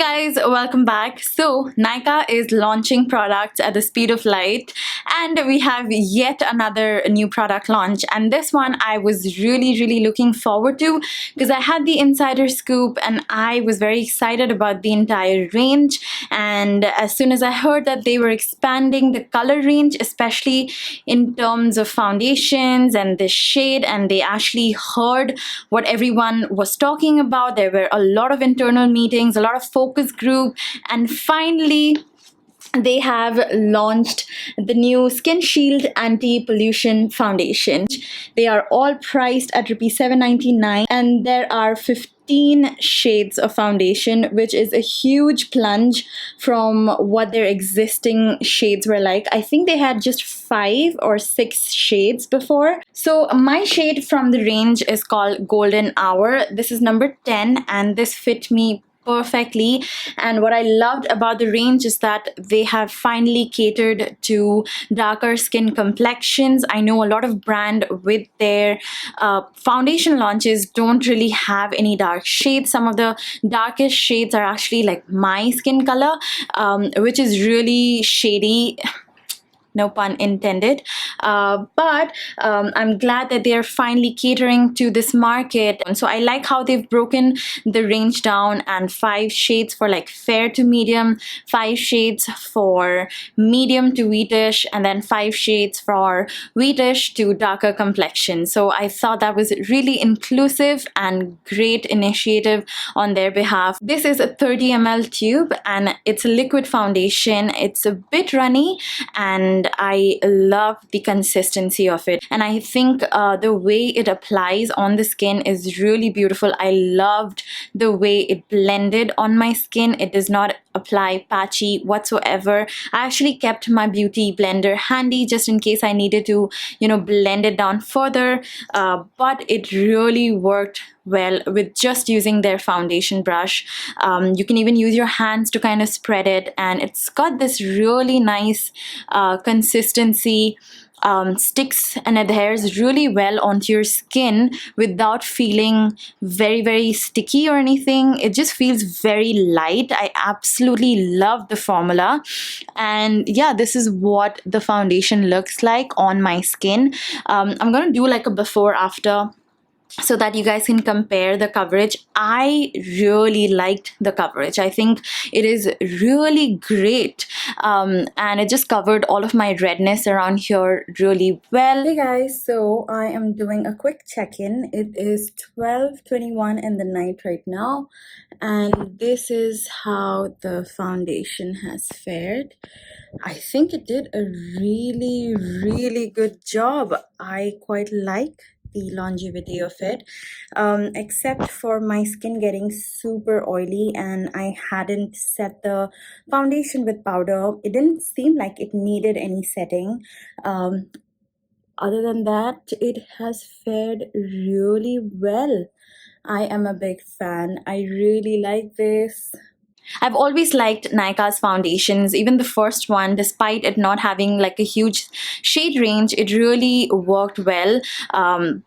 guys, welcome back. So Nykaa is launching products at the speed of light, and we have yet another new product launch, and this one I was really looking forward to because I had the insider scoop and I was very excited about the entire range. And as soon as I heard that they were expanding the color range, especially in terms of foundations and the shade, and they actually heard what everyone was talking about, there were a lot of internal meetings, a lot of focus group, and finally they have launched the new SKINshield anti-pollution foundation. They are all priced at ₹7.99 and there are 15 shades of foundation, which is a huge plunge from what their existing shades were like. I think they had just 5 or 6 shades before. So my shade from the range is called Golden Hour. This is number 10 and this fit me perfectly. And what I loved about the range is that they have finally catered to darker skin complexions. I know a lot of brand with their foundation launches don't really have any dark shades. Some of the darkest shades are actually like my skin color, which is really shady. No pun intended. But I'm glad that they're finally catering to this market. And so I like how they've broken the range down, and 5 shades for like fair to medium, 5 shades for medium to wheatish, and then 5 shades for wheatish to darker complexion. So I thought that was really inclusive and great initiative on their behalf. This is a 30 ml tube and it's a liquid foundation. It's a bit runny and I love the consistency of it, and I think the way it applies on the skin is really beautiful. I loved the way it blended on my skin. It does not apply patchy whatsoever. I actually kept my beauty blender handy just in case I needed to, blend it down further, but it really worked well with just using their foundation brush. You can even use your hands to kind of spread it, and it's got this really nice consistency. Sticks and adheres really well onto your skin without feeling very sticky or anything. It just feels very light. I absolutely love the formula, and yeah, this is what the foundation looks like on my skin. I'm gonna do like a before after so that you guys can compare the coverage. I really liked the coverage. I think it is really great, and it just covered all of my redness around here really well. Hey guys, so I am doing a quick check-in. It is 12:21 in the night right now, and this is how the foundation has fared. I think it did a really good job. I quite like the longevity of it, except for my skin getting super oily and I hadn't set the foundation with powder. It didn't seem like it needed any setting. Other than that, it has fared really well. I am a big fan. I really like this. I've always liked Nykaa's foundations. Even the first one, despite it not having like a huge shade range, it really worked well.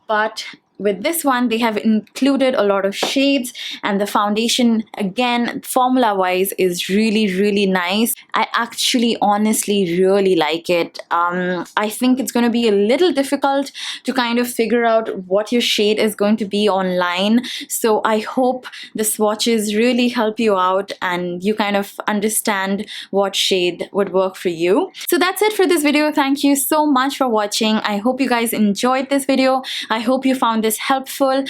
But with this one, they have included a lot of shades, and the foundation, again, formula wise, is really nice. I actually honestly really like it. I think it's going to be a little difficult to kind of figure out what your shade is going to be online, so I hope the swatches really help you out and you kind of understand what shade would work for you. So that's it for this video. Thank you so much for watching. I hope you guys enjoyed this video. I hope you found this helpful.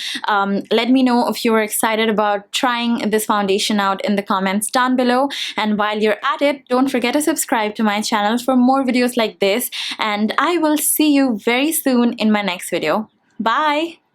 Let me know if you were excited about trying this foundation out in the comments down below, and while you're at it, don't forget to subscribe to my channel for more videos like this, and I will see you very soon in my next video. Bye!